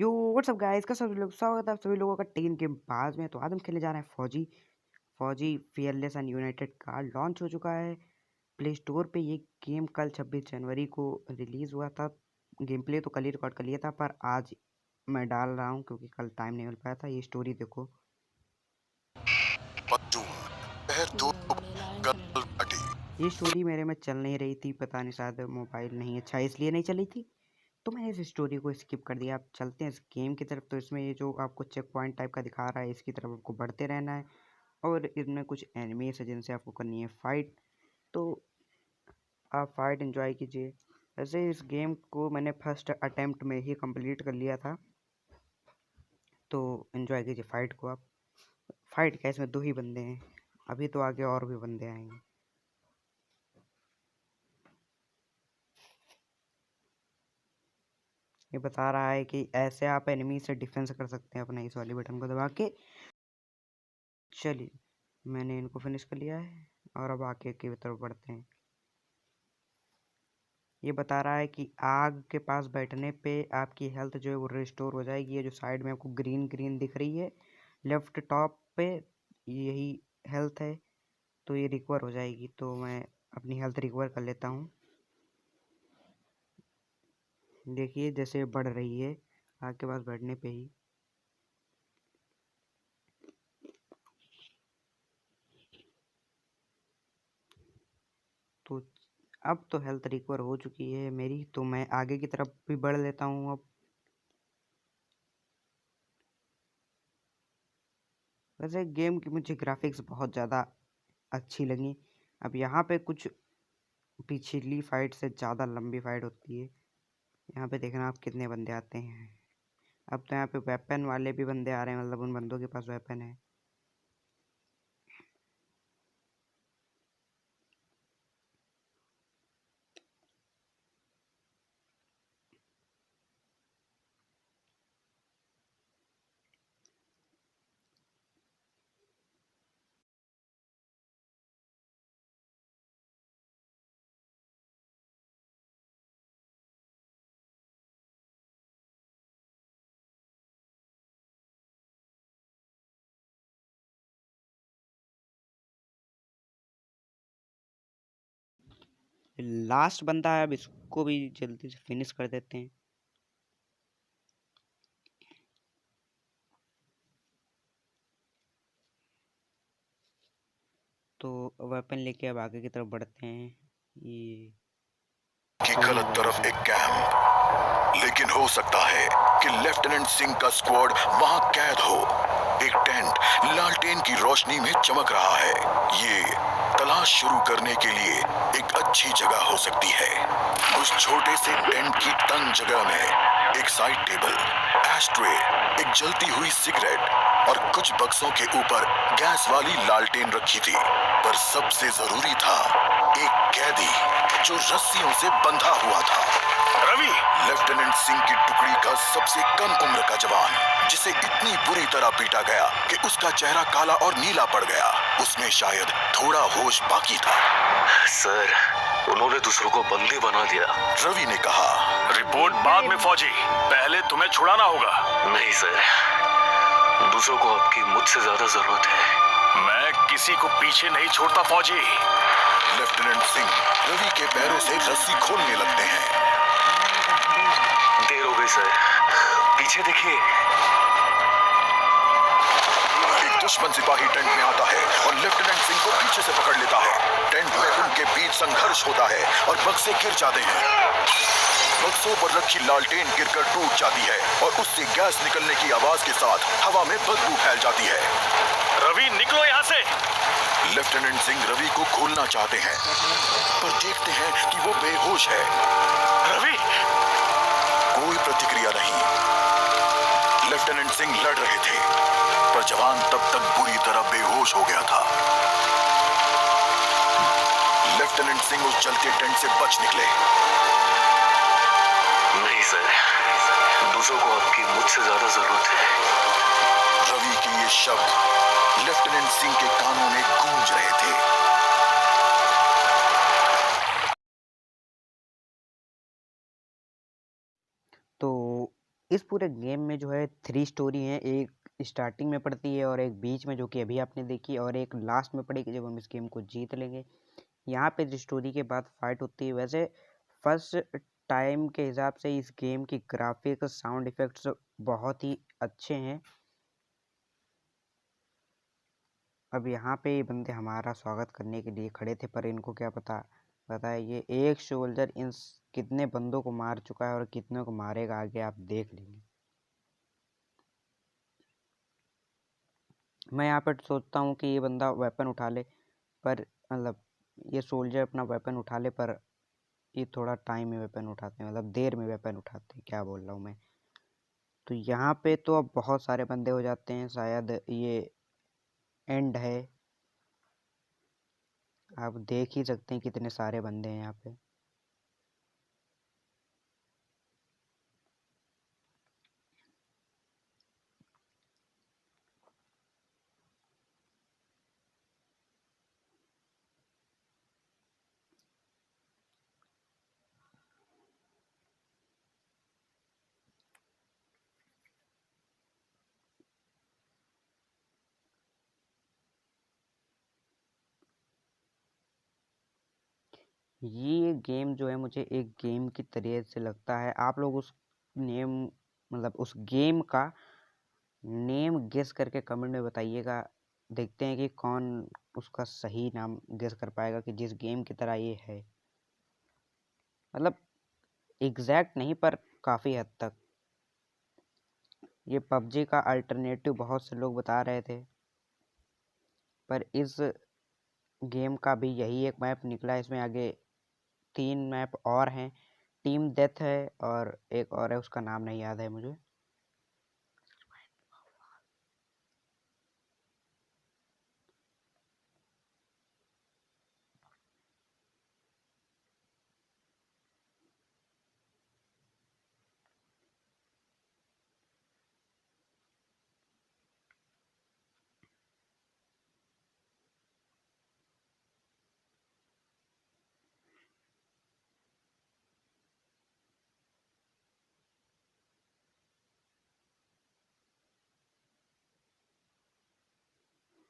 यो WhatsApp guys, का सभी लोग स्वागत है आप सभी लोगों का टीम के बाद में। तो आज हम खेलने जा रहे हैं फौजी फौजी fearless and United card. Launch हो चुका है प्ले स्टोर पे। ये गेम कल 26 जनवरी को रिलीज हुआ था। गेम प्ले तो कल ही रिकॉर्ड कर लिया था, पर आज मैं डाल रहा हूँ क्योंकि कल टाइम नहीं मिल पाया था। ये स्टोरी देखो। ये स्टोरी मेरे में चल नहीं रही थी, पता नहीं, शायद मोबाइल नहीं अच्छा इसलिए नहीं चली थी, तो मैंने इस स्टोरी को स्किप कर दिया। आप चलते हैं इस गेम की तरफ। तो इसमें ये जो आपको चेक पॉइंट टाइप का दिखा रहा है, इसकी तरफ आपको बढ़ते रहना है और इनमें कुछ एनिमीज है जिनसे आपको करनी है फाइट। तो आप फाइट एंजॉय कीजिए। वैसे इस गेम को मैंने फर्स्ट अटेम्प्ट में ही कंप्लीट कर लिया था, तो एंजॉय कीजिए फाइट को आप। फाइट क्या, इसमें 2 ही बंदे हैं, अभी तो आगे और भी बंदे आएंगे। ये बता रहा है कि ऐसे आप एनिमी से डिफेंस कर सकते हैं अपने इस वाली बटन को दबा के। चलिए, मैंने इनको फिनिश कर लिया है और अब आगे की तरफ बढ़ते हैं। ये बता रहा है कि आग के पास बैठने पे आपकी हेल्थ जो है वो रिस्टोर हो जाएगी। ये जो साइड में आपको ग्रीन ग्रीन दिख रही है लेफ्ट टॉप पे, यही हेल्थ है, तो ये रिकवर हो जाएगी। तो मैं अपनी हेल्थ रिकवर कर लेता हूँ। देखिए जैसे बढ़ रही है आग के पास बैठने पे ही। तो अब तो हेल्थ रिकवर हो चुकी है मेरी, तो मैं आगे की तरफ भी बढ़ लेता हूँ अब। वैसे गेम की मुझे ग्राफिक्स बहुत ज़्यादा अच्छी लगी। अब यहाँ पे कुछ पिछली फाइट से ज़्यादा लंबी फाइट होती है। यहाँ पे देखना आप कितने बंदे आते हैं। अब तो यहाँ पे वेपन वाले भी बंदे आ रहे हैं, मतलब उन बंदों के पास वेपन है। लास्ट बंदा है, अब इसको भी जल्दी से फिनिश कर देते हैं। तो वेपन लेके अब आगे की तरफ बढ़ते हैं। ये की गलत तरफ एक कैंप, लेकिन हो सकता है कि लेफ्टिनेंट सिंह का स्क्वाड वहां कैद हो। एक टेंट लालटेन की रोशनी में चमक रहा है। ये तलाश शुरू करने के लिए एक अच्छी जगह हो सकती है। उस छोटे से टेंट की तंग जगह में एक साइड टेबल, एशट्रे, एक जलती हुई सिगरेट और कुछ बक्सों के ऊपर गैस वाली लालटेन रखी थी। पर सबसे जरूरी था एक कैदी जो रस्सियों से बंधा हुआ था। रवि, लेफ्टिनेंट सिंह की टुकड़ी का सबसे कम उम्र का जवान, जिसे इतनी बुरी तरह पीटा गया कि उसका चेहरा काला और नीला पड़ गया। उसमें शायद थोड़ा होश बाकी था। सर, उन्होंने दूसरों को बंदी बना दिया, रवि ने कहा। रिपोर्ट बाद में फौजी, पहले तुम्हें छुड़ाना होगा। नहीं सर, दूसरों को आपकी मुझसे ज्यादा जरूरत है। मैं किसी को पीछे नहीं छोड़ता फौजी। लेफ्टिनेंट सिंह रवि के पैरों से रस्सी खोलने लगते हैं। देर हो गई सर, पीछे देखिए। एक दुश्मन सिपाही टेंट में आता है और लेफ्टिनेंट सिंह को पीछे से पकड़ लेता है। टेंट में उनके बीच संघर्ष होता है और बक्से गिर जाते हैं। बक्सों पर रखी लालटेन गिरकर टूट जाती है और उससे गैस निकलने की आवाज के साथ हवा में बदबू फैल जाती है। रवि, निकलो यहाँ से। लेफ्टिनेंट सिंह रवि को खोलना चाहते हैं, पर देखते हैं कि वो बेहोश है। रवि, कोई प्रतिक्रिया नहीं। लेफ्टिनेंट सिंह लड़ रहे थे, पर जवान तब तक बुरी तरह बेहोश हो गया था। लेफ्टिनेंट सिंह उस जलते टेंट से बच निकले। नहीं सर, दूसरों को आपकी मुझसे ज्यादा जरूरत है। रवि के ये शब्द लेफ्टिनेंट सिंह के कानों में गूंज रहे थे। तो इस पूरे गेम में जो है 3 स्टोरी हैं, एक स्टार्टिंग में पड़ती है और एक बीच में जो कि अभी आपने देखी, और एक लास्ट में पड़ेगी जब हम इस गेम को जीत लेंगे। यहाँ पे स्टोरी के बाद फाइट होती है। वैसे फर्स्ट टाइम के हिसाब से इस गेम की ग्राफिक्स, साउंड इफेक्ट्स बहुत ही अच्छे हैं। अब यहाँ पे ये बंदे हमारा स्वागत करने के लिए खड़े थे, पर इनको क्या पता है ये एक सोल्जर इन कितने बंदों को मार चुका है और कितने को मारेगा आगे आप देख लेंगे। मैं यहाँ पर सोचता हूँ कि ये बंदा वेपन उठा ले, पर मतलब ये सोल्जर अपना वेपन उठा ले, पर ये थोड़ा टाइम में वेपन उठाते हैं, मतलब देर में वेपन उठाते हैं, क्या बोल रहा हूँ मैं। तो यहाँ पे तो अब बहुत सारे बंदे हो जाते हैं, शायद ये एंड है। आप देख ही सकते हैं कितने सारे बंदे हैं यहाँ पे। ये गेम जो है मुझे एक गेम की तरह से लगता है। आप लोग उस नेम मतलब उस गेम का नेम गेस करके कमेंट में बताइएगा। देखते हैं कि कौन उसका सही नाम गेस कर पाएगा कि जिस गेम की तरह ये है। मतलब एग्जैक्ट नहीं, पर काफ़ी हद तक। ये पबजी का अल्टरनेटिव बहुत से लोग बता रहे थे, पर इस गेम का भी यही एक मैप निकला है। इसमें आगे 3 मैप और हैं। टीम डेथ है और एक और है, उसका नाम नहीं याद है मुझे।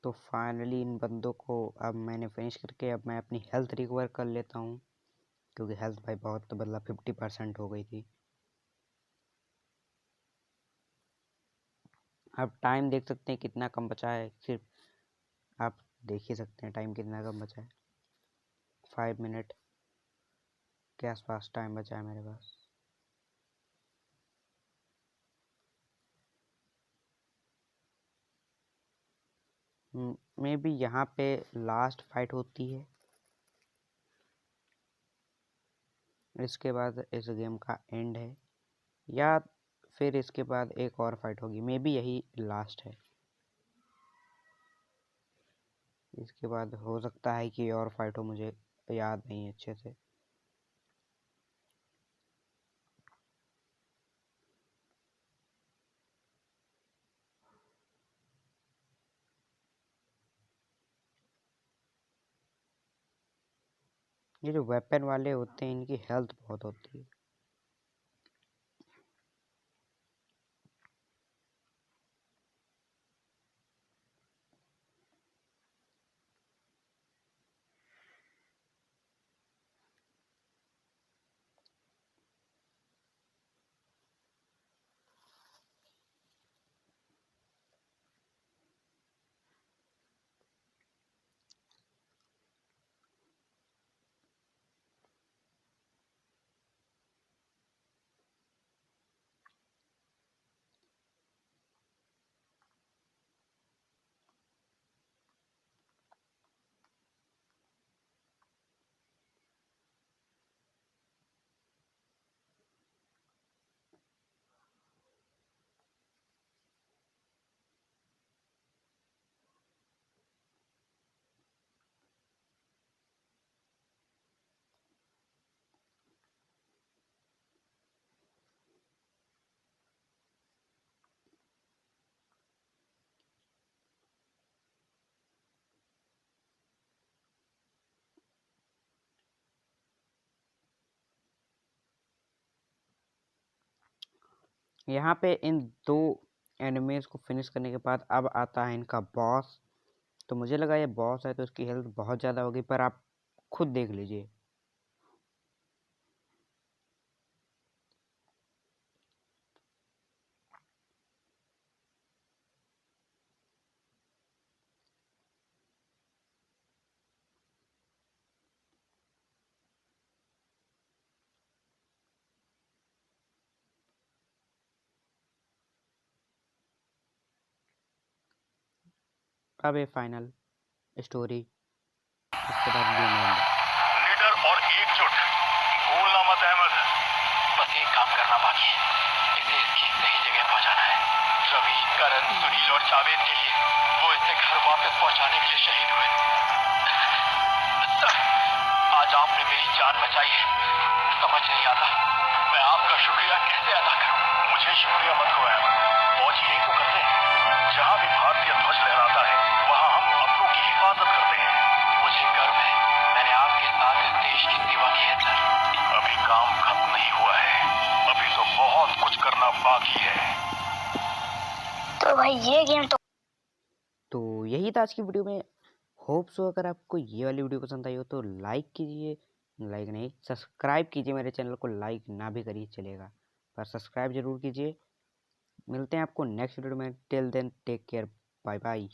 तो फाइनली इन बंदों को अब मैंने फिनिश करके अब मैं अपनी हेल्थ रिकवर कर लेता हूँ, क्योंकि हेल्थ भाई बहुत मतलब 50% हो गई थी। अब टाइम देख सकते हैं कितना कम बचा है, सिर्फ आप देख ही सकते हैं टाइम कितना कम बचा है। 5 मिनट के आसपास टाइम बचा है मेरे पास। मे बी यहाँ पे लास्ट फाइट होती है, इसके बाद इस गेम का एंड है, या फिर इसके बाद एक और फाइट होगी। मे बी यही लास्ट है। इसके बाद हो सकता है कि और फाइट हो, मुझे याद नहीं अच्छे से। ये जो वेपन वाले होते हैं इनकी हेल्थ बहुत होती है। यहाँ पे इन 2 एनिमीज को फिनिश करने के बाद अब आता है इनका बॉस। तो मुझे लगा ये बॉस है तो इसकी हेल्थ बहुत ज़्यादा होगी, पर आप खुद देख लीजिए। अब ये फाइनल स्टोरी, इसके बाद गेम एंड। लीडर और एकजुट, भूलना मत अहमद। बस एक काम करना बाकी है, इसे इसकी सही जगह पहुंचाना है। रवि, करण, सुनील और जावेद के लिए वो इसे घर वापस पहुंचाने के लिए शहीद हुए। आज आपने मेरी जान बचाई है। समझ नहीं आता मैं आपका शुक्रिया कैसे अदा करूं। मुझे शुक्रिया मत कहो अहमद, फौजी यही तो करते हैं। जहाँ भी भारतीय ध्वज लहराता है वहाँ हम अपनों की हिफाजत करते हैं। मुझे गर्व है, मैंने आपके साथ इस देश की सेवा की है सर। अभी काम खत्म नहीं हुआ है, अभी तो बहुत कुछ करना बाकी है। तो भाई ये गेम तो यही था आज की वीडियो में। होप सो अगर आपको ये वाली वीडियो पसंद आई हो तो लाइक कीजिए, लाइक नहीं सब्सक्राइब कीजिए। मेरे चैनल को लाइक ना भी करिए चलेगा, पर सब्सक्राइब जरूर कीजिए। मिलते हैं आपको नेक्स्ट वीडियो में। Till then take care, bye bye.